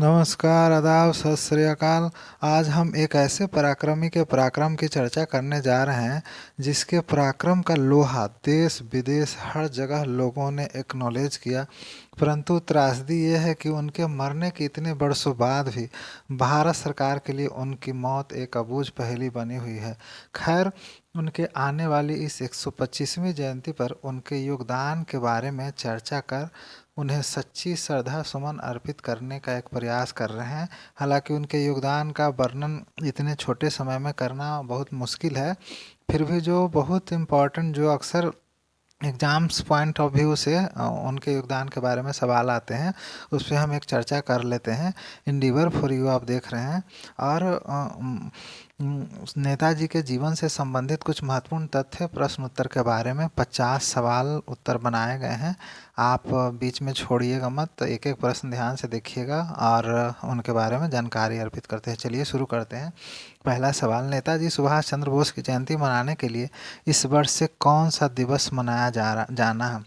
नमस्कार, आदाब, सत श्री अकाल। आज हम एक ऐसे पराक्रमी के पराक्रम की चर्चा करने जा रहे हैं जिसके पराक्रम का लोहा देश विदेश हर जगह लोगों ने एक्नॉलेज किया। परंतु त्रासदी ये है कि उनके मरने के इतने वर्षों बाद भी भारत सरकार के लिए उनकी मौत एक अबूझ पहेली बनी हुई है। खैर, उनके आने वाली इस 125वीं जयंती पर उनके योगदान के बारे में चर्चा कर उन्हें सच्ची श्रद्धा सुमन अर्पित करने का एक प्रयास कर रहे हैं। हालांकि उनके योगदान का वर्णन इतने छोटे समय में करना बहुत मुश्किल है, फिर भी जो बहुत इम्पोर्टेंट जो अक्सर एग्जाम्स पॉइंट ऑफ व्यू से उनके योगदान के बारे में सवाल आते हैं, उस पर हम एक चर्चा कर लेते हैं। इंडिवर फॉर यू आप देख रहे हैं। और नेताजी के जीवन से संबंधित कुछ महत्वपूर्ण तथ्य प्रश्न उत्तर के बारे में 50 सवाल उत्तर बनाए गए हैं। आप बीच में छोड़िएगा मत, एक एक प्रश्न ध्यान से देखिएगा और उनके बारे में जानकारी अर्पित करते हैं। चलिए शुरू करते हैं। पहला सवाल, नेताजी सुभाष चंद्र बोस की जयंती मनाने के लिए इस वर्ष से कौन सा दिवस मनाया जाना है?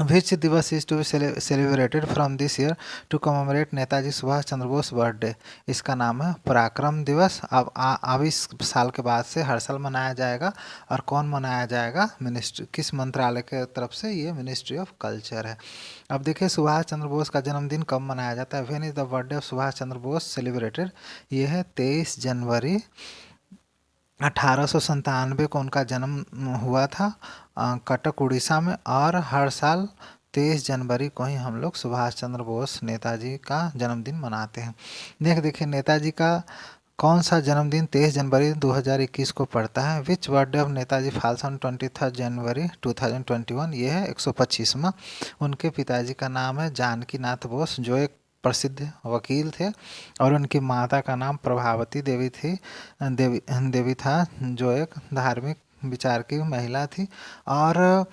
Which divas is to be celebrated from this year to commemorate Netaji Subhash Chandra Bose birthday? इसका नाम है पराक्रम दिवस। अब इस साल के बाद से हर साल मनाया जाएगा। और कौन मनाया जाएगा, मिनिस्ट्री, किस मंत्रालय के तरफ से? ये मिनिस्ट्री ऑफ कल्चर है। अब देखिए, सुभाष चंद्र बोस का जन्मदिन कब मनाया जाता है? When is the birthday of Subhash Chandra Bose celebrated? ये है 23 जनवरी 1897 को उनका जन्म हुआ था कटक उड़ीसा में। और हर साल 23 जनवरी को ही हम लोग सुभाष चंद्र बोस नेताजी का जन्मदिन मनाते हैं। देखिए, नेताजी का कौन सा जन्मदिन 23 जनवरी 2021 को पड़ता है? Which birthday of Netaji falls on 23 January 2021? ये है 125वां। उनके पिताजी का नाम है जानकी नाथ बोस, जो एक प्रसिद्ध वकील थे। और उनकी माता का नाम प्रभावती देवी थी, देवी था, जो एक धार्मिक विचार की महिला थी। और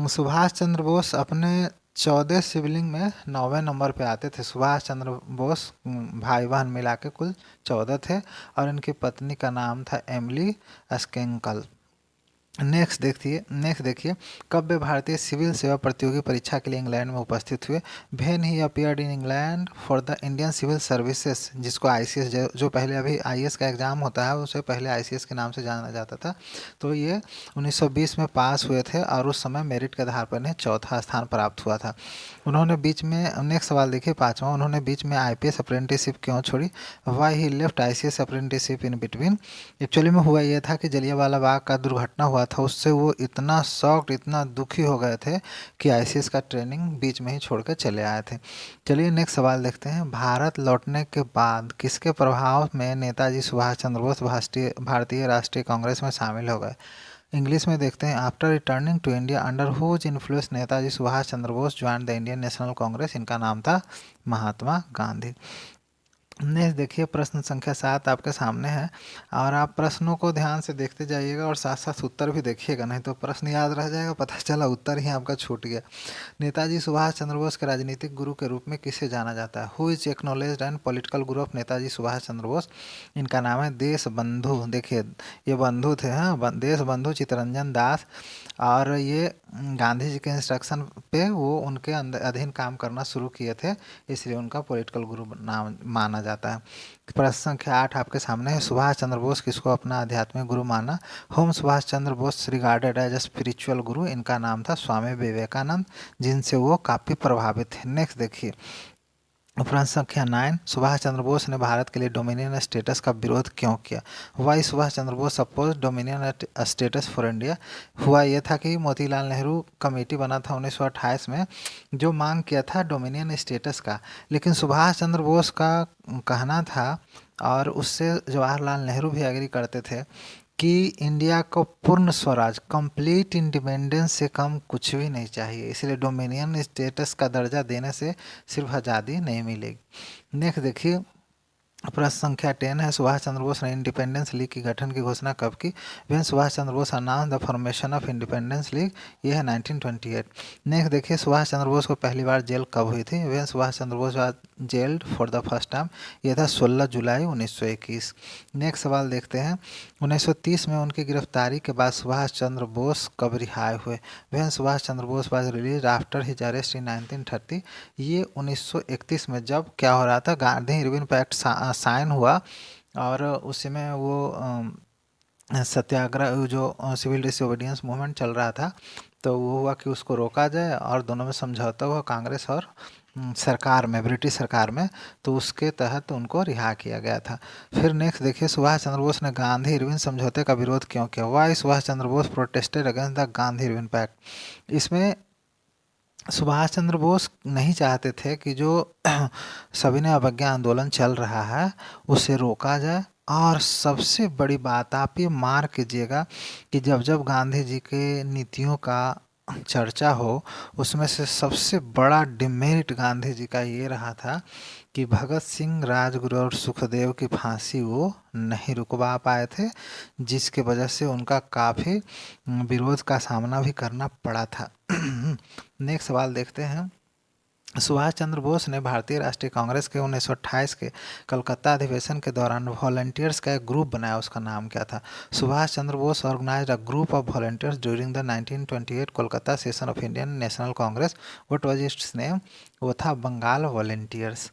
सुभाष चंद्र बोस अपने 14 सिबलिंग में 9वें नंबर पे आते थे। सुभाष चंद्र बोस भाई बहन मिला के कुल 14 थे। और इनकी पत्नी का नाम था एमिली स्केंकल। नेक्स्ट देखिए, कब वे भारतीय सिविल सेवा प्रतियोगी परीक्षा के लिए इंग्लैंड में उपस्थित हुए? When he appeared in England for the Indian civil services, जिसको आईसीएस, जो पहले अभी आईएएस का एग्ज़ाम होता है उसे पहले आईसीएस के नाम से जाना जाता था। तो ये 1920 में पास हुए थे और उस समय मेरिट के आधार पर इन्हें चौथा स्थान प्राप्त हुआ था। उन्होंने बीच में, नेक्स्ट सवाल देखिए 5वां, उन्होंने बीच में आईपीएस अप्रेंटिसशिप क्यों छोड़ी? Why he left ICS apprenticeship in between? Actually में हुआ यह था कि जलियांवाला बाग का दुर्घटना हुआ था, उससे वो इतना शॉक्ड, इतना दुखी हो गए थे कि आईसीएस का ट्रेनिंग बीच में ही छोड़ कर चले आए थे। चलिए नेक्स्ट सवाल देखते हैं। भारत लौटने के बाद किसके प्रभाव में नेताजी सुभाष चंद्र बोस भारतीय राष्ट्रीय कांग्रेस में शामिल हो गए? इंग्लिश में देखते हैं। After returning to India under whose influence Netaji Subhash Chandra Bose join the Indian national Congress? इनका नाम था महात्मा गांधी। नेक्स्ट देखिए, प्रश्न संख्या 7 आपके सामने है और आप प्रश्नों को ध्यान से देखते जाइएगा और साथ साथ उत्तर भी देखिएगा, नहीं तो प्रश्न याद रह जाएगा, पता चला उत्तर ही आपका छूट गया। नेताजी सुभाष चंद्र बोस के राजनीतिक गुरु के रूप में किसे जाना जाता है? Who is acknowledged and political Guru of Netaji Subhash Chandra Bose? इनका नाम है देश बंधु। देखिए, ये बंधु थे, हाँ, देश बंधु चित्तरंजन दास। और ये गांधी जी के इंस्ट्रक्शन पे वो उनके अधीन काम करना शुरू किए थे, इसलिए उनका पॉलिटिकल गुरु नाम माना जाता है। प्रश्न संख्या 8 आपके सामने है। सुभाष चंद्र बोस किसको अपना आध्यात्मिक गुरु माना? Whom Subhash Chandra Bose regarded as a spiritual guru? इनका नाम था स्वामी विवेकानंद, जिनसे वो काफ़ी प्रभावित थे। नेक्स्ट देखिए, प्रश्न संख्या 9, सुभाष चंद्र बोस ने भारत के लिए डोमिनियन स्टेटस का विरोध क्यों किया? Why Subhash Chandra Bose oppose dominion status for India? हुआ यह था कि मोतीलाल नेहरू कमेटी बना था 1928 में, जो मांग किया था डोमिनियन स्टेटस का। लेकिन सुभाष चंद्र बोस का कहना था, और उससे जवाहरलाल नेहरू भी एग्री करते थे, कि इंडिया को पूर्ण स्वराज, कंप्लीट इंडिपेंडेंस से कम कुछ भी नहीं चाहिए, इसलिए डोमिनियन स्टेटस का दर्जा देने से सिर्फ आज़ादी नहीं मिलेगी। नेक्स्ट देखिए, प्रश्न संख्या 10 है, सुभाष चंद्र बोस ने इंडिपेंडेंस लीग की गठन की घोषणा कब की? When Subhash Chandra Bose announce the formation of independence league, ये है 1928। नेक्स्ट देखिए, सुभाष चंद्र बोस को पहली बार जेल कब हुई थी? When Subhash Chandra Bose was gelled for the first time, ये था 16 जुलाई 1921। नेक्स्ट सवाल देखते हैं, 1930 में उनकी गिरफ्तारी के बाद सुभाष चंद्र बोस कब रिहाई हुए? When Subhash Chandra Bose was release after his arrest in 1930, ये 1931 में जब क्या हो रहा था, गांधी इरविन पैक्ट साइन हुआ, और उस समय वो सत्याग्रह जो सिविल डिसोबीडियंस मूवमेंट चल रहा था, तो वो हुआ कि उसको रोका जाए और दोनों में समझौता हुआ कांग्रेस और सरकार में, ब्रिटिश सरकार में, तो उसके तहत उनको रिहा किया गया था। फिर नेक्स्ट देखिए, सुभाष चंद्र बोस ने गांधी इरविन समझौते का विरोध क्यों किया? Why Subhash Chandra Bose protested against the Gandhi Irwin pact. इसमें सुभाष चंद्र बोस नहीं चाहते थे कि जो सविनय अवज्ञा आंदोलन चल रहा है उसे रोका जाए, और सबसे बड़ी बात आप ये मार्क कीजिएगा कि जब जब गांधी जी के नीतियों का चर्चा हो, उसमें से सबसे बड़ा डिमेरिट गांधी जी का ये रहा था कि भगत सिंह, राजगुरु और सुखदेव की फांसी वो नहीं रुकवा पाए थे, जिसके वजह से उनका काफ़ी विरोध का सामना भी करना पड़ा था। नेक्स्ट सवाल देखते हैं, सुभाष चंद्र बोस ने भारतीय राष्ट्रीय कांग्रेस के 1928 के कलकत्ता अधिवेशन के दौरान वॉलंटियर्स का एक ग्रुप बनाया, उसका नाम क्या था? Subhash Chandra Bose organized a group of volunteers during the 1928 Kolkata session of Indian national Congress, what was its name? वो था बंगाल वॉलंटियर्स।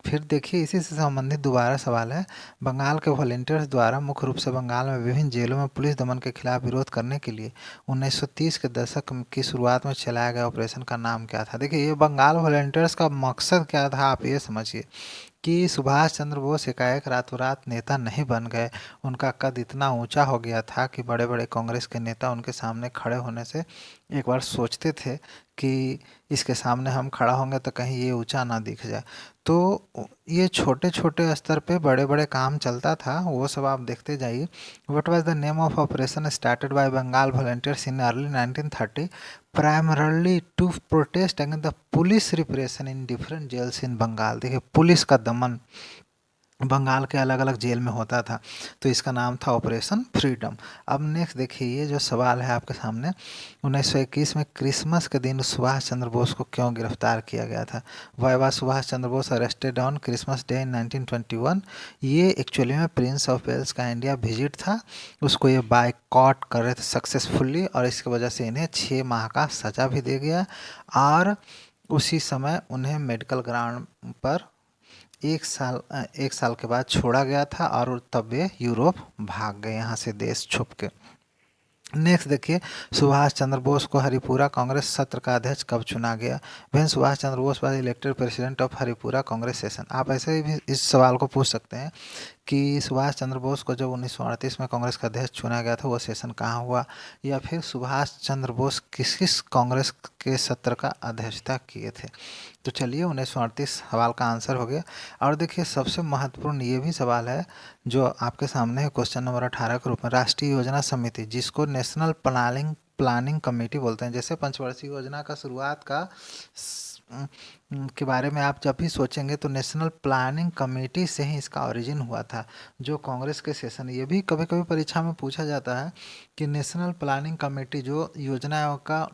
फिर देखिए, इसी से संबंधित दोबारा सवाल है, बंगाल के वॉलंटियर्स द्वारा मुख्य रूप से बंगाल में विभिन्न जेलों में पुलिस दमन के खिलाफ विरोध करने के लिए 1930 के दशक की शुरुआत में चलाया गया ऑपरेशन का नाम क्या था? देखिए, ये बंगाल वॉलंटियर्स का मकसद क्या था, आप ये समझिए कि सुभाष चंद्र बोस एकाएक रातों रात नेता नहीं बन गए। उनका कद इतना ऊंचा हो गया था कि बड़े बड़े कांग्रेस के नेता उनके सामने खड़े होने से एक बार सोचते थे कि इसके सामने हम खड़ा होंगे तो कहीं ये ऊंचा ना दिख जाए। तो ये छोटे छोटे स्तर पे बड़े बड़े काम चलता था, वो सब आप देखते जाइए। What was the name of operation started by Bengal volunteers in early 1930 primarily to protest against the police repression in different jails in Bengal? देखिए, पुलिस का दमन बंगाल के अलग अलग जेल में होता था, तो इसका नाम था ऑपरेशन फ्रीडम। अब नेक्स्ट देखिए, ये जो सवाल है आपके सामने, 1921 में क्रिसमस के दिन सुभाष चंद्र बोस को क्यों गिरफ्तार किया गया था? Why was Subhash Chandra Bose arrested on Christmas day in 1921? ये एक्चुअली में प्रिंस ऑफ वेल्स का इंडिया विजिट था, उसको ये बाइकॉट कर रहे थे सक्सेसफुली, और इसकी वजह से इन्हें 6 माह का सज़ा भी दे गया, और उसी समय उन्हें मेडिकल ग्राउंड पर 1 साल के बाद छोड़ा गया था, और तब वे यूरोप भाग गए यहाँ से देश छुप के। नेक्स्ट देखिए, सुभाष चंद्र बोस को हरिपुरा कांग्रेस सत्र का अध्यक्ष कब चुना गया? When Subhash Chandra Bose was elected president of Haripura Congress session. आप ऐसे भी इस सवाल को पूछ सकते हैं कि सुभाष चंद्र बोस को जब 1938 में कांग्रेस का अध्यक्ष चुना गया था, वो सेशन कहाँ हुआ? या फिर सुभाष चंद्र बोस किस किस कांग्रेस के सत्र का अध्यक्षता किए थे? तो चलिए, 1938 सवाल का आंसर हो गया। और देखिए, सबसे महत्वपूर्ण ये भी सवाल है जो आपके सामने है, क्वेश्चन नंबर 18 के रूप में, राष्ट्रीय योजना समिति, जिसको नेशनल प्लानिंग प्लानिंग कमेटी बोलते हैं। जैसे पंचवर्षीय योजना का शुरुआत का के बारे में आप जब भी सोचेंगे तो नेशनल प्लानिंग कमेटी से ही इसका ओरिजिन हुआ था, जो कांग्रेस के सेशन, ये भी कभी कभी परीक्षा में पूछा जाता है कि नेशनल प्लानिंग कमेटी जो योजना आयोग का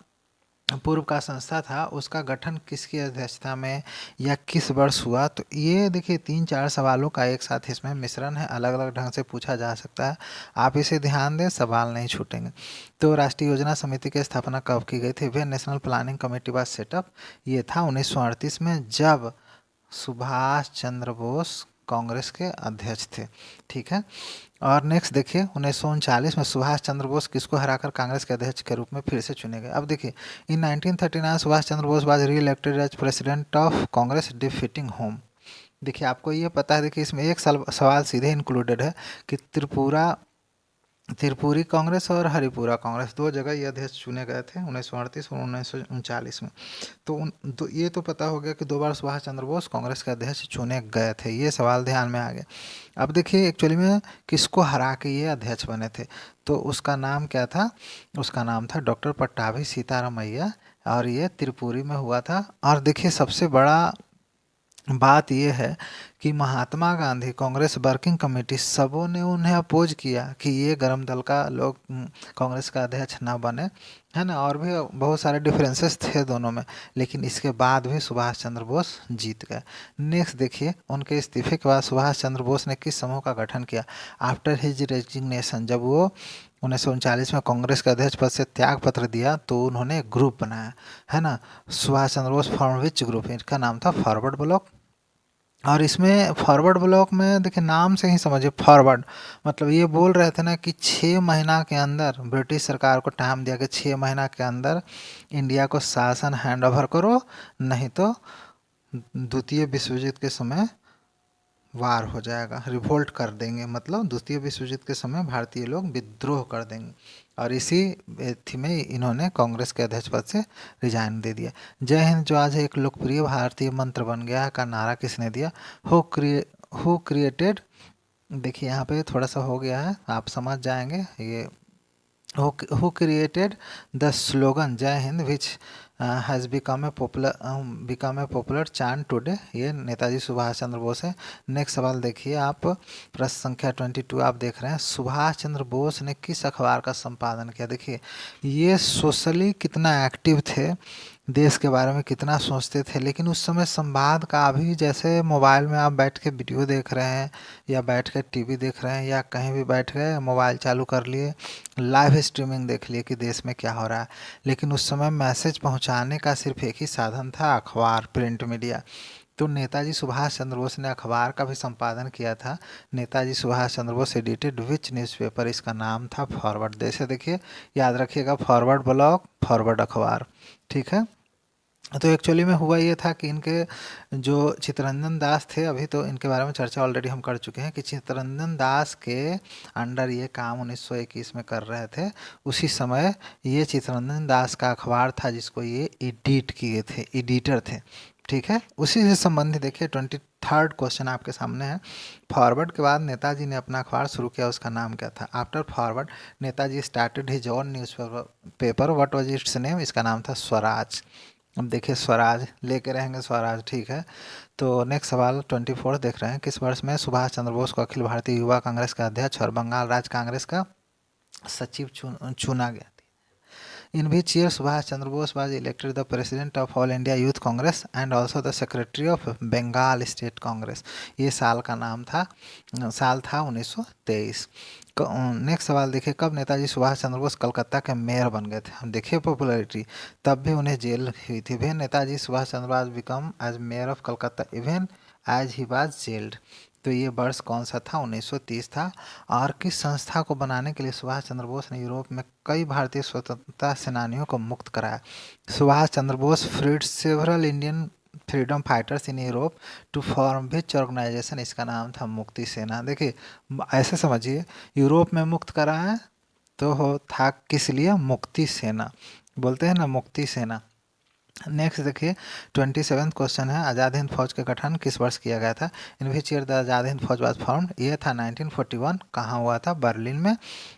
पूर्व का संस्था था, उसका गठन किसकी अध्यक्षता में या किस वर्ष हुआ? तो ये देखिए, 3-4 सवालों का एक साथ इसमें मिश्रण है, अलग अलग ढंग से पूछा जा सकता है, आप इसे ध्यान दें, सवाल नहीं छूटेंगे। तो राष्ट्रीय योजना समिति की स्थापना कब की गई थी? वे national planning committee was set up, ये था 1938 में, जब सुभाष चंद्र बोस कांग्रेस के अध्यक्ष थे। ठीक है, और नेक्स्ट देखिए, 1939 में सुभाष चंद्र बोस किसको हराकर कांग्रेस के अध्यक्ष के रूप में फिर से चुने गए? अब देखिए, in 1939 Subhash Chandra Bose was reelected as president of Congress defeating होम। देखिए, आपको ये पता है, देखिए इसमें एक सवाल सीधे इंक्लूडेड है कि त्रिपुरी कांग्रेस और हरिपुरा कांग्रेस, 2 जगह ये अध्यक्ष चुने गए थे 1938 और 1939 में। तो ये तो पता हो गया कि 2 बार सुभाष चंद्र बोस कांग्रेस के अध्यक्ष चुने गए थे, ये सवाल ध्यान में आ गया। अब देखिए, एक्चुअली में किसको हरा के ये अध्यक्ष बने थे? तो उसका नाम क्या था? उसका नाम था डॉक्टर पट्टाभी सीतारामैया, और ये त्रिपुरी में हुआ था। और देखिए, सबसे बड़ा बात ये है कि महात्मा गांधी, कांग्रेस वर्किंग कमेटी, सबों ने उन्हें अपोज किया कि ये गरम दल का लोग कांग्रेस का अध्यक्ष ना बने, है ना। और भी बहुत सारे डिफरेंसेस थे दोनों में, लेकिन इसके बाद भी सुभाष चंद्र बोस जीत गए। नेक्स्ट देखिए, उनके इस्तीफे के बाद सुभाष चंद्र बोस ने किस समूह का गठन किया? आफ्टर हिज रेजिग्नेशन, जब वो 1939 में कांग्रेस के अध्यक्ष पद से त्याग पत्र दिया, तो उन्होंने एक ग्रुप बनाया, है ना। Subhash Chandra Bose form which group? इनका नाम था फॉरवर्ड ब्लॉक। और इसमें फॉरवर्ड ब्लॉक में देखिए, नाम से ही समझिए, फॉरवर्ड मतलब ये बोल रहे थे ना कि 6 महीना के अंदर ब्रिटिश सरकार को टाइम दिया कि 6 महीना के अंदर इंडिया को शासन हैंड ओवर करो, नहीं तो द्वितीय विश्व युद्ध के समय वार हो जाएगा, रिवोल्ट कर देंगे, मतलब द्वितीय विश्व युद्ध के समय भारतीय लोग विद्रोह कर देंगे। और इसी थी में इन्होंने कांग्रेस के अध्यक्ष पद से रिजाइन दे दिया। जय हिंद, जो आज एक लोकप्रिय भारतीय मंत्र बन गया का नारा किसने दिया? हु क्रिएटेड, देखिए यहाँ पे थोड़ा सा हो गया है, आप समझ जाएंगे ये। who created the slogan Jai Hind, which has become a popular chant today? ये नेताजी सुभाष चंद्र बोस है। नेक्स्ट सवाल देखिए आप, प्रश्न संख्या 22 आप देख रहे हैं, सुभाष चंद्र बोस ने किस अखबार का संपादन किया? देखिए, ये सोशली कितना एक्टिव थे, देश के बारे में कितना सोचते थे, लेकिन उस समय संवाद का, अभी जैसे मोबाइल में आप बैठ के वीडियो देख रहे हैं, या बैठ के टीवी देख रहे हैं, या कहीं भी बैठ गए मोबाइल चालू कर लिए, लाइव स्ट्रीमिंग देख लिए कि देश में क्या हो रहा है। लेकिन उस समय मैसेज पहुंचाने का सिर्फ एक ही साधन था, अखबार, प्रिंट मीडिया। तो नेताजी सुभाष चंद्र बोस ने अखबार का भी संपादन किया था। नेताजी सुभाष चंद्र बोस एडिटेड विच न्यूज़पेपर? इसका नाम था फॉरवर्ड। जैसे देखिए, याद रखिएगा, फॉरवर्ड ब्लॉक, फॉरवर्ड अखबार, ठीक है। तो एक्चुअली में हुआ ये था कि इनके जो चित्तरंजन दास थे, अभी तो इनके बारे में चर्चा ऑलरेडी हम कर चुके हैं कि चित्तरंजन दास के अंडर ये काम 1921 में कर रहे थे। उसी समय ये चित्तरंजन दास का अखबार था जिसको ये एडिट किए थे, एडिटर थे, ठीक है। उसी से संबंधित देखिए 23rd क्वेश्चन आपके सामने है। फॉरवर्ड के बाद नेताजी ने अपना अखबार शुरू किया, उसका नाम क्या था? After forward Netaji started his own news paper, what was its name? इसका नाम था स्वराज। अब देखिए, स्वराज लेके रहेंगे, स्वराज, ठीक है। तो नेक्स्ट सवाल 24 देख रहे हैं, किस वर्ष में सुभाष चंद्र बोस को अखिल भारतीय युवा कांग्रेस का अध्यक्ष और बंगाल राज्य कांग्रेस का सचिव चुना गया? In which year Subhash Chandra Bose was elected the president of All India Youth Congress and also the secretary of Bengal State Congress? ये साल का नाम था, साल था 1923। नेक्स्ट सवाल देखिए, कब नेताजी सुभाष चंद्र बोस कलकत्ता के मेयर बन गए थे? हम देखिए पॉपुलैरिटी, तब भी उन्हें जेल हुई थी। When Netaji Subhash Chandra Bose become as mayor of Calcutta even as he was jailed? तो ये वर्ष कौन सा था? 1930 था। और किस संस्था को बनाने के लिए सुभाष चंद्र बोस ने यूरोप में कई भारतीय स्वतंत्रता सेनानियों को मुक्त कराया? Subhash Chandra Bose freed several Indian freedom fighters in Europe to form which organization? इसका नाम था मुक्ति सेना। देखिए, ऐसे समझिए, यूरोप में मुक्त कराया तो हो था किस लिए? मुक्ति सेना, बोलते हैं ना, मुक्ति सेना। नेक्स्ट देखिए 27th क्वेश्चन है, आज़ाद हिंद फौज का गठन किस वर्ष किया गया था? इन which year the Azad Hind फौज वाज फॉर्म्ड? ये था 1941। कहाँ हुआ था? बर्लिन में।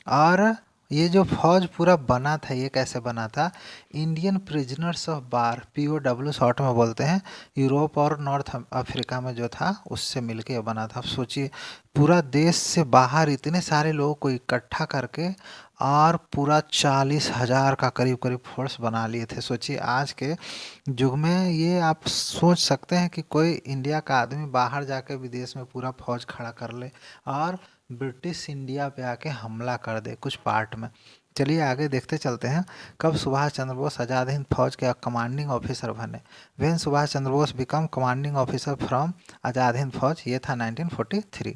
और ये जो फौज पूरा बना था, ये कैसे बना था? Indian prisoners of bar, POW short में बोलते हैं, यूरोप और नॉर्थ अफ्रीका में जो था उससे मिलके ये बना था। सोचिए, पूरा देश से बाहर इतने सारे लोगों को इकट्ठा करके और पूरा 40,000 का करीब करीब फोर्स बना लिए थे। सोचिए, आज के युग में ये आप सोच सकते हैं कि कोई इंडिया का आदमी बाहर जाके विदेश में पूरा फौज खड़ा कर ले और ब्रिटिश इंडिया पे आके हमला कर दे कुछ पार्ट में। चलिए आगे देखते चलते हैं, कब सुभाष चंद्र बोस आज़ाद हिंद फौज के कमांडिंग ऑफिसर बने? When Subhash Chandra Bose become commanding officer from Azad Hind Fauj? ये था 1943।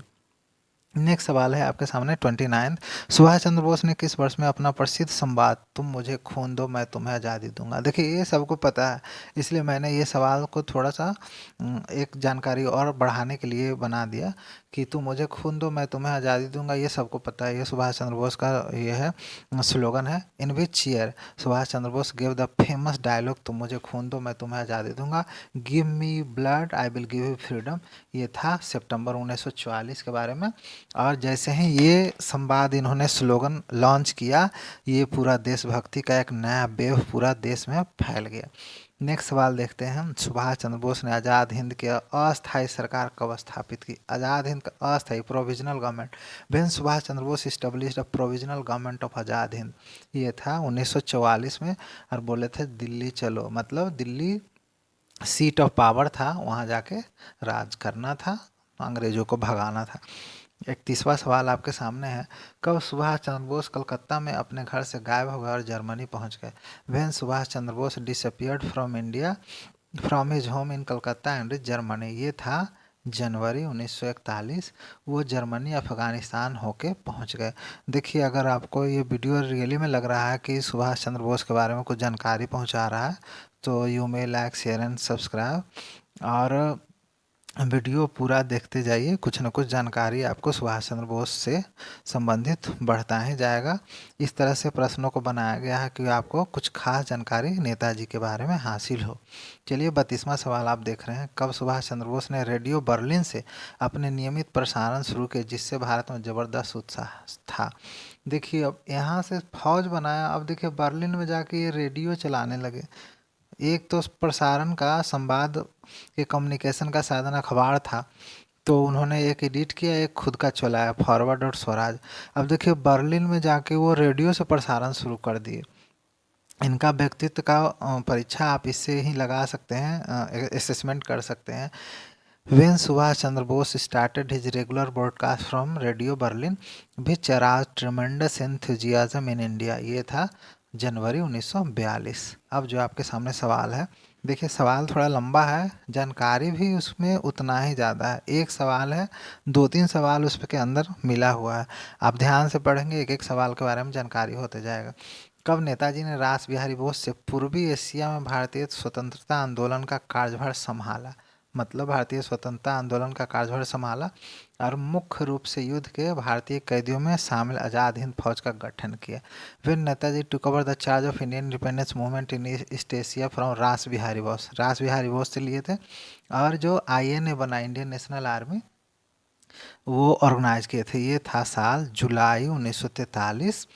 नेक्स्ट सवाल है आपके सामने 29। सुभाष चंद्र बोस ने किस वर्ष में अपना प्रसिद्ध संवाद तुम मुझे खून दो मैं तुम्हें आज़ादी दूंगा? देखिए, ये सबको पता है, इसलिए मैंने ये सवाल को थोड़ा सा एक जानकारी और बढ़ाने के लिए बना दिया कि तुम मुझे खून दो मैं तुम्हें आज़ादी दूंगा। ये सबको पता है, ये सुभाष चंद्र बोस का ये है स्लोगन है। In which year Subhash Chandra Bose give the famous dialogue तुम मुझे खून दो मैं तुम्हें आज़ादी दूंगा? Give me blood I will give you freedom. ये था सितंबर 1944 के बारे में। और जैसे ही ये संवाद इन्होंने स्लोगन लॉन्च किया, ये पूरा देशभक्ति का एक नया वेव पूरा देश में फैल गया। नेक्स्ट सवाल देखते हैं हम। सुभाष चंद्र बोस ने आज़ाद हिंद की अस्थायी सरकार कब स्थापित की? आज़ाद हिंद का अस्थायी provisional government, when Subhash Chandra Bose established a provisional government of Azad Hind, ये था 1944 में। और बोले थे दिल्ली चलो, मतलब दिल्ली सीट ऑफ पावर था, वहाँ जाके राज करना था, अंग्रेजों को भगाना था। 31वां सवाल आपके सामने है। कब सुभाष चंद्र बोस कलकत्ता में अपने घर से गायब हो गए और जर्मनी पहुंच गए? When Subhash Chandra Bose disappeared from India from his home in Calcutta and Germany, ये था जनवरी 1941। वो जर्मनी अफगानिस्तान होके पहुंच गए। देखिए, अगर आपको ये वीडियो रियली में लग रहा है कि सुभाष चंद्र बोस के बारे में कुछ जानकारी पहुंचा रहा है, तो you may like share and subscribe, और वीडियो पूरा देखते जाइए। कुछ न कुछ जानकारी आपको सुभाष चंद्र बोस से संबंधित बढ़ता ही जाएगा। इस तरह से प्रश्नों को बनाया गया है कि आपको कुछ खास जानकारी नेताजी के बारे में हासिल हो। चलिए, 32वां सवाल आप देख रहे हैं। कब सुभाष चंद्र बोस ने रेडियो बर्लिन से अपने नियमित प्रसारण शुरू किए, जिससे भारत में ज़बरदस्त उत्साह था? देखिए, अब यहाँ से फौज बनाया, अब देखिए बर्लिन में जाके ये रेडियो चलाने लगे। एक तो प्रसारण का, संवाद के कम्युनिकेशन का साधन अखबार था, तो उन्होंने एक एडिट किया, एक खुद का चलाया, फॉरवर्ड और स्वराज। अब देखिए बर्लिन में जाके वो रेडियो से प्रसारण शुरू कर दिए। इनका व्यक्तित्व का परीक्षा आप इससे ही लगा सकते हैं, असेसमेंट कर सकते हैं। When Subhash Chandra Bose started his regular broadcast from Radio Berlin, which aroused tremendous enthusiasm in India, ये था जनवरी 1942। अब जो आपके सामने सवाल है, देखिए सवाल थोड़ा लंबा है, जानकारी भी उसमें उतना ही ज़्यादा है। एक सवाल है, दो तीन सवाल उसके अंदर मिला हुआ है। आप ध्यान से पढ़ेंगे, एक एक सवाल के बारे में जानकारी होते जाएगा। कब नेताजी ने रास बिहारी बोस से पूर्वी एशिया में भारतीय स्वतंत्रता आंदोलन का कार्यभार संभाला? मतलब भारतीय स्वतंत्रता आंदोलन का कार्यभार संभाला, और मुख्य रूप से युद्ध के भारतीय कैदियों में शामिल आज़ाद हिंद फौज का गठन किया। फिर Netaji took over the charge of Indian independence movement in East Asia from रास बिहारी बोस, रास बिहारी बोस से लिए थे। और जो आईएनए बना, इंडियन नेशनल आर्मी, वो ऑर्गेनाइज किए थे। ये था साल जुलाई 1943,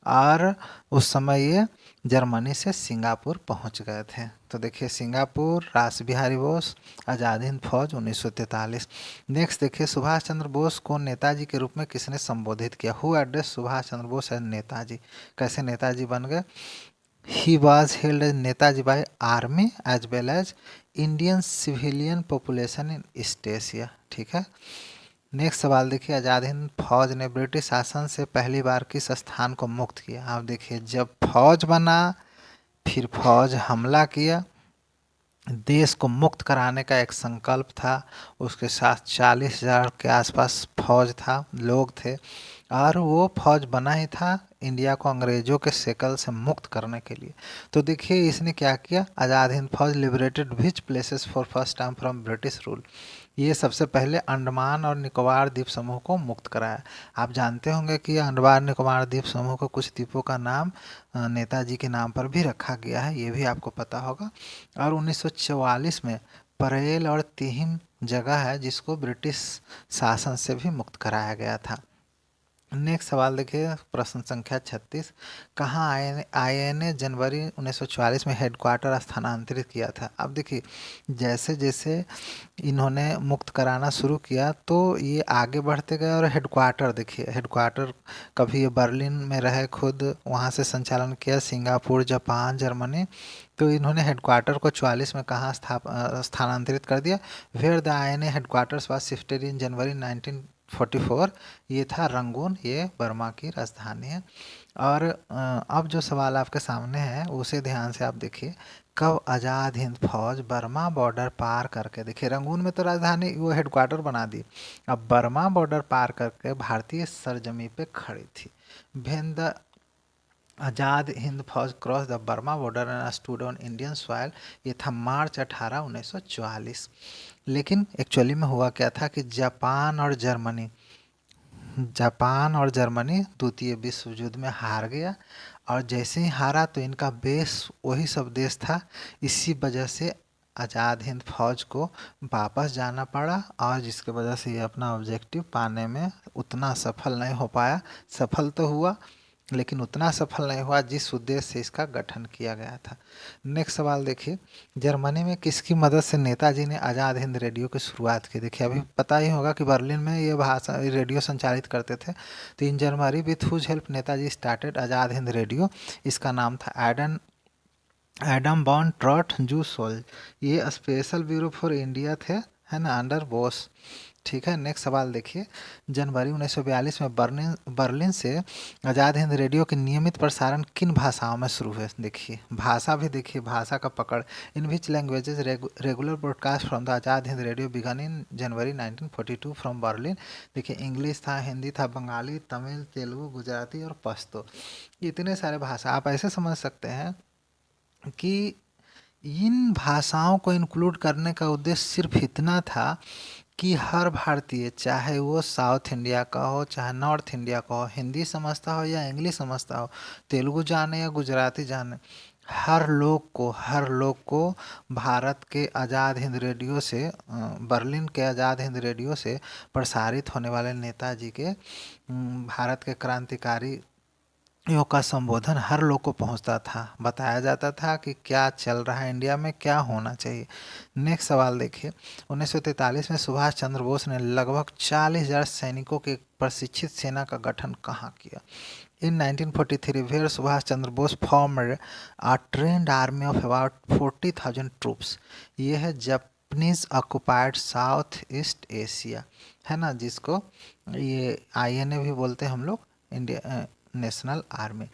और उस समय ये जर्मनी से सिंगापुर पहुंच गए थे। तो देखिए, सिंगापुर, रास बिहारी बोस, आज़ाद हिंद फौज 1943। नेक्स्ट देखिए, सुभाष चंद्र बोस को नेताजी के रूप में किसने संबोधित किया? Who address Subhash Chandra Bose as Netaji? कैसे नेताजी बन गए? He was held as Netaji by army as well as Indian civilian population in East Asia. ठीक है। नेक्स्ट सवाल देखिए, आज़ाद हिंद फौज ने ब्रिटिश शासन से पहली बार किस स्थान को मुक्त किया? आप देखिए, जब फौज बना, फिर फौज हमला किया, देश को मुक्त कराने का एक संकल्प था। उसके साथ 40,000 के आसपास फौज था, लोग थे, और वो फौज बना ही था इंडिया को अंग्रेज़ों के शेकल से मुक्त करने के लिए। तो देखिए इसने क्या किया, आज़ाद हिंद फौज liberated which places for first time from British rule? ये सबसे पहले अंडमान और निकोबार द्वीप समूह को मुक्त कराया। आप जानते होंगे कि अंडमान निकोबार द्वीप समूह को कुछ द्वीपों का नाम नेताजी के नाम पर भी रखा गया है, ये भी आपको पता होगा। और 1944 में परेल और तिहिम जगह है जिसको ब्रिटिश शासन से भी मुक्त कराया गया था। नेक्स्ट सवाल देखिए, प्रश्न संख्या 36। कहाँ आईएनए जनवरी 1944 में हेडक्वार्टर स्थानांतरित किया था? अब देखिए, जैसे जैसे इन्होंने मुक्त कराना शुरू किया, तो ये आगे बढ़ते गए, और हेडक्वार्टर देखिए, हेडक्वार्टर कभी ये बर्लिन में रहे खुद, वहाँ से संचालन किया, सिंगापुर, जापान, जर्मनी। तो इन्होंने हेडक्वार्टर को 44 में कहाँ स्थानांतरित कर दिया? Where the INA headquarters was shifted in January 1944, ये था रंगून, ये बर्मा की राजधानी है। और अब जो सवाल आपके सामने है उसे ध्यान से आप देखिए। कब आज़ाद हिंद फौज बर्मा बॉर्डर पार करके, देखिए रंगून में तो राजधानी वो हेडक्वार्टर बना दी, अब बर्मा बॉर्डर पार करके भारतीय सरजमी पे खड़ी थी? वेन द आज़ाद हिंद फौज cross the Burma border and stood on Indian soil, ये था मार्च 18 1944। लेकिन एक्चुअली में हुआ क्या था कि जापान और जर्मनी द्वितीय विश्व युद्ध में हार गया, और जैसे ही हारा तो इनका बेस वही सब देश था। इसी वजह से आज़ाद हिंद फौज को वापस जाना पड़ा, और जिसके वजह से ये अपना ऑब्जेक्टिव पाने में उतना सफल नहीं हो पाया। सफल तो हुआ, लेकिन उतना सफल नहीं हुआ जिस उद्देश्य से इसका गठन किया गया था। नेक्स्ट सवाल देखिए, जर्मनी में किसकी मदद से नेताजी ने आज़ाद हिंद रेडियो की शुरुआत की? देखिए अभी पता ही होगा कि बर्लिन में ये भाषा रेडियो संचालित करते थे। तो in Germany with whose help Netaji started Azad Hind radio. इसका नाम था एडम बॉन ट्रॉट जूसोल। ये स्पेशल ब्यूरो फॉर इंडिया थे, है ना, अंडर बोस। ठीक है, नेक्स्ट सवाल देखिए, जनवरी 1942 में बर्लिन से आज़ाद हिंद रेडियो के नियमित प्रसारण किन भाषाओं में शुरू हुए? देखिए भाषा भी, देखिए भाषा का पकड़, in which languages regular broadcast from the Azad Hind radio began in January 1942 from Berlin. देखिए इंग्लिश था, हिंदी था, बंगाली, तमिल, तेलुगु, गुजराती और पश्तो। इतने सारे भाषा आप ऐसे समझ सकते हैं कि इन भाषाओं को इंक्लूड करने का उद्देश्य सिर्फ इतना था कि हर भारतीय, चाहे वो साउथ इंडिया का हो चाहे नॉर्थ इंडिया का हो, हिंदी समझता हो या इंग्लिश समझता हो, तेलुगु जाने या गुजराती जाने, हर लोग को भारत के आज़ाद हिंद रेडियो से बर्लिन के आज़ाद हिंद रेडियो से प्रसारित होने वाले नेताजी के भारत के क्रांतिकारी यों का संबोधन हर लोग को पहुंचता था, बताया जाता था कि क्या चल रहा है इंडिया में, क्या होना चाहिए। नेक्स्ट सवाल देखिए, 1943 में सुभाष चंद्र बोस ने लगभग 40,000 सैनिकों के प्रशिक्षित सेना का गठन कहाँ किया? In 1943 where Subhash Chandra Bose formed a trained army of about 40,000 troops. ये है Japanese occupied South East Asia, है ना, जिसको ये आईएनए भी बोलते हैं हम लोग, इंडिया नेशनल आर्मी।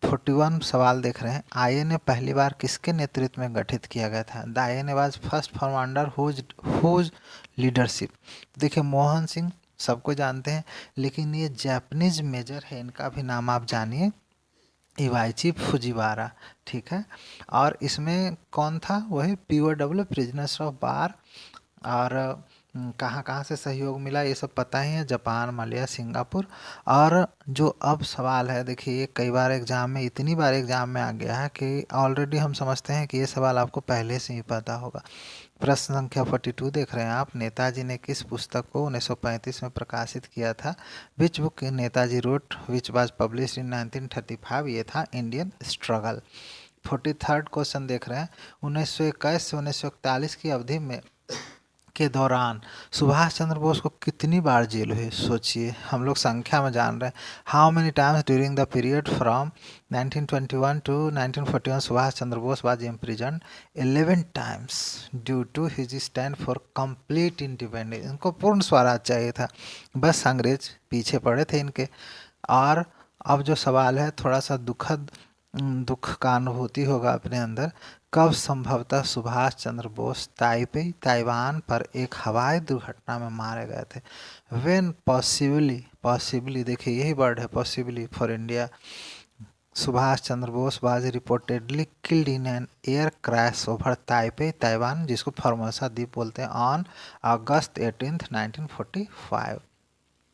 41 सवाल देख रहे हैं, आईएनए पहली बार किसके नेतृत्व में गठित किया गया था? The INA was first form under whose leadership? देखिए मोहन सिंह सबको जानते हैं, लेकिन ये जापानीज मेजर है, इनका भी नाम आप जानिए, इवाइची फुजिवारा। ठीक है, और इसमें कौन था? वही पीओडब्ल्यू प्रिजनर्स ऑफ वार। और कहाँ कहाँ से सहयोग मिला ये सब पता ही है, जापान, मलेशिया, सिंगापुर। और जो अब सवाल है, देखिए ये कई बार एग्जाम में, इतनी बार एग्जाम में आ गया है कि ऑलरेडी हम समझते हैं कि ये सवाल आपको पहले से ही पता होगा। प्रश्न संख्या 42 देख रहे हैं आप, नेताजी ने किस पुस्तक को 1935 में प्रकाशित किया था? Which book Netaji wrote which was publish in 1935? ये था इंडियन स्ट्रगल। 43rd क्वेश्चन देख रहे हैं, 1921 से 1941 की अवधि में के दौरान सुभाष चंद्र बोस को कितनी बार जेल हुई? सोचिए, हम लोग संख्या में जान रहे हैं। How many times during the period from 1921 to 1941 Subhash Chandra Bose was imprison? 11 times due to his stand for complete independence. इनको पूर्ण स्वराज चाहिए था, बस अंग्रेज पीछे पड़े थे इनके। और अब जो सवाल है थोड़ा सा दुख का अनुभूति होगा अपने अंदर। कब संभवतः सुभाष चंद्र बोस ताइवान पर एक हवाई दुर्घटना में मारे गए थे? व्हेन पॉसिबली, देखिए यही वर्ड है, possibly for India, Subhash Chandra Bose was reportedly killed in an air crash over Taiwan, जिसको फॉर्मोसा द्वीप बोलते हैं, ऑन अगस्त 18, 1945।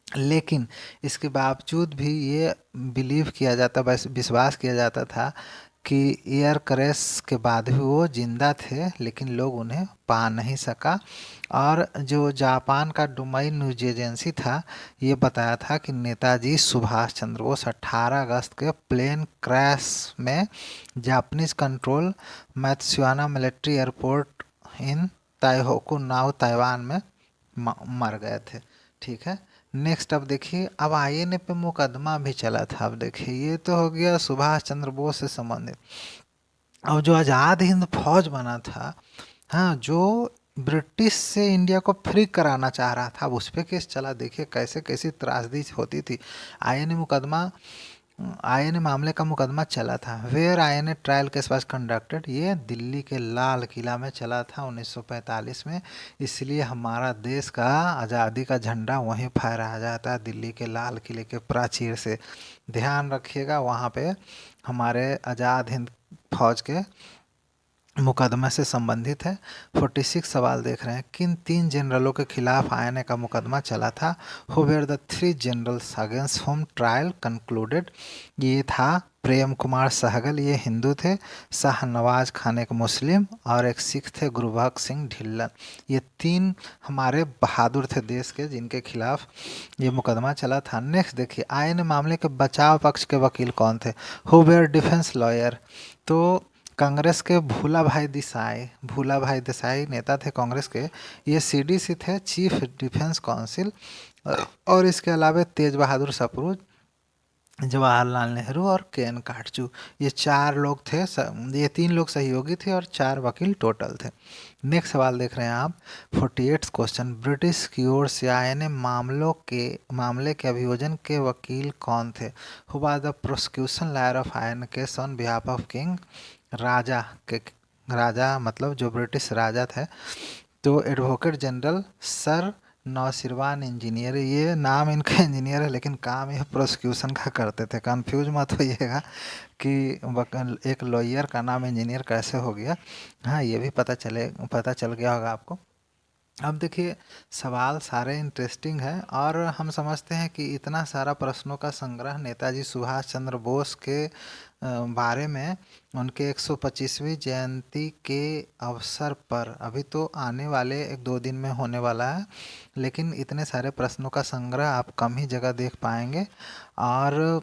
लेकिन इसके बावजूद भी ये बिलीव किया जाता, बस विश्वास किया जाता था कि एयर क्रैश के बाद भी वो जिंदा थे, लेकिन लोग उन्हें पा नहीं सका। और जो जापान का डोमाई न्यूज एजेंसी था, ये बताया था कि नेताजी सुभाष चंद्र बोस 18 अगस्त के प्लेन क्रैश में Japanese control Matsuyama military airport in Taihoku now Taiwan में मर गए थे। ठीक है, नेक्स्ट अब देखिए, अब आईएनए पे मुकदमा भी चला था। अब देखिए ये तो हो गया सुभाष चंद्र बोस से संबंधित। अब जो आज़ाद हिंद फौज बना था, हाँ, जो ब्रिटिश से इंडिया को फ्री कराना चाह रहा था, अब उस पर केस चला। देखिए कैसे कैसी त्रासदी होती थी। आईएनए मामले का मुकदमा चला था। Where INA trial case was conducted? ये दिल्ली के लाल किला में चला था 1945 में। इसलिए हमारा देश का आज़ादी का झंडा वहीं फहराया जाता है, दिल्ली के लाल किले के प्राचीर से। ध्यान रखिएगा, वहाँ पे हमारे आज़ाद हिंद फौज के मुकदमा से संबंधित है। 46 सवाल देख रहे हैं, किन 3 जनरलों के खिलाफ आईएनए का मुकदमा चला था? Who were the 3 generals against whom trial concluded? ये था प्रेम कुमार सहगल ये हिंदू थे, शाहनवाज खान एक मुस्लिम और एक सिख थे गुरबख्श सिंह ढिल्लन। ये 3 हमारे बहादुर थे देश के, जिनके खिलाफ ये मुकदमा चला था। नेक्स्ट देखिए, आयन मामले के बचाव पक्ष के वकील कौन थे? Who were defence lawyer? तो कांग्रेस के भूला भाई देसाई नेता थे कांग्रेस के। ये सीडीसी थे, चीफ डिफेंस काउंसिल। और इसके अलावा तेज बहादुर सप्रू, जवाहरलाल नेहरू और के एन काटजू, ये 4 लोग थे। ये 3 लोग सहयोगी थे और 4 वकील टोटल थे। नेक्स्ट सवाल देख रहे हैं आप, 48 क्वेश्चन, ब्रिटिश की ओर से आए मामले के अभियोजन के वकील कौन थे? Who was the prosecution lawyer of INA case on behalf of king? राजा मतलब जो ब्रिटिश राजा थे। तो advocate general sir Naushirwan Engineer, ये नाम इनका इंजीनियर है लेकिन काम ये प्रोसिक्यूशन का करते थे। कंफ्यूज मत होइएगा कि एक लॉयर का नाम इंजीनियर कैसे हो गया। हाँ, ये भी पता चल गया होगा आपको। अब देखिए, सवाल सारे इंटरेस्टिंग है और हम समझते हैं कि इतना सारा प्रश्नों का संग्रह नेताजी सुभाष चंद्र बोस के बारे में उनके 125वीं जयंती के अवसर पर अभी तो आने वाले 1-2 दिन में होने वाला है, लेकिन इतने सारे प्रश्नों का संग्रह आप कम ही जगह देख पाएंगे। और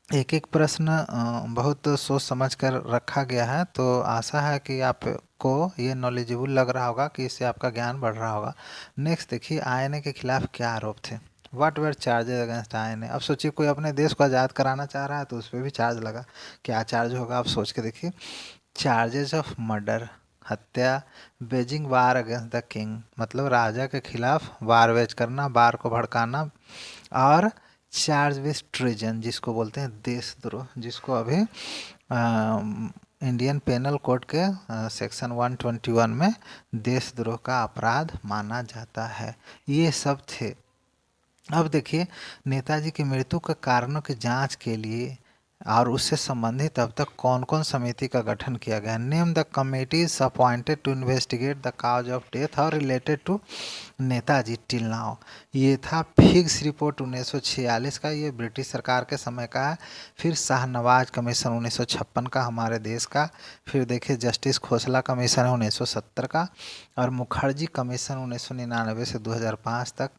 एक एक प्रश्न बहुत सोच समझ कर रखा गया है, तो आशा है कि आपको ये नॉलेजेबल लग रहा होगा, कि इससे आपका ज्ञान बढ़ रहा होगा। नेक्स्ट देखिए, आईएनए के खिलाफ क्या आरोप थे? What were charges against INA? अब सोचिए, कोई अपने देश को आज़ाद कराना चाह रहा है तो उस पर भी चार्ज लगा। क्या चार्ज होगा आप सोच के देखिए। चार्जेस ऑफ मर्डर, हत्या। Beijing war against the king, मतलब राजा के खिलाफ वार वेज करना, वार को भड़काना। और चार्ज विथ ट्रेजन, जिसको बोलते हैं देशद्रोह, जिसको अभी इंडियन पेनल कोड के सेक्शन 121 में देशद्रोह का अपराध माना जाता है। ये सब थे। अब देखिए, नेताजी की मृत्यु के कारणों की जांच के लिए और उससे संबंधित अब तक कौन कौन समिति का गठन किया गया? Name the committees appointed to investigate the cause of death और related to Netaji till now. ये था फिग्स रिपोर्ट 1946 का, ये ब्रिटिश सरकार के समय का है। फिर शाहनवाज कमीशन 1956 का, हमारे देश का। फिर देखिए, जस्टिस खोसला कमीशन है 1970 का। और मुखर्जी कमीशन 1999 से 2005 तक।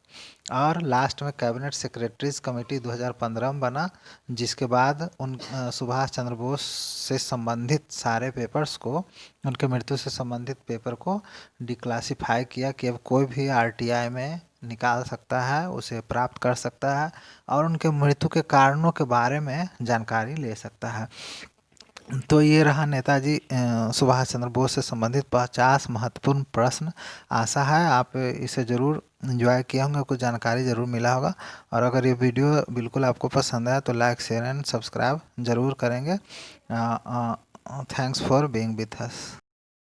और लास्ट में कैबिनेट सेक्रेटरीज कमेटी 2015 में बना, जिसके बाद उन सुभाष चंद्र बोस से संबंधित सारे पेपर्स को, उनके मृत्यु से संबंधित पेपर को डिक्लासिफाई किया कि अब कोई भी आरटीआई में निकाल सकता है, उसे प्राप्त कर सकता है और उनके मृत्यु के कारणों के बारे में जानकारी ले सकता है। तो ये रहा नेताजी सुभाष चंद्र बोस से संबंधित 50 महत्वपूर्ण प्रश्न। आशा है आप इसे ज़रूर एंजॉय किए होंगे, कुछ जानकारी ज़रूर मिला होगा। और अगर ये वीडियो बिल्कुल आपको पसंद आया तो लाइक शेयर एंड सब्सक्राइब ज़रूर करेंगे। Thanks for being with us.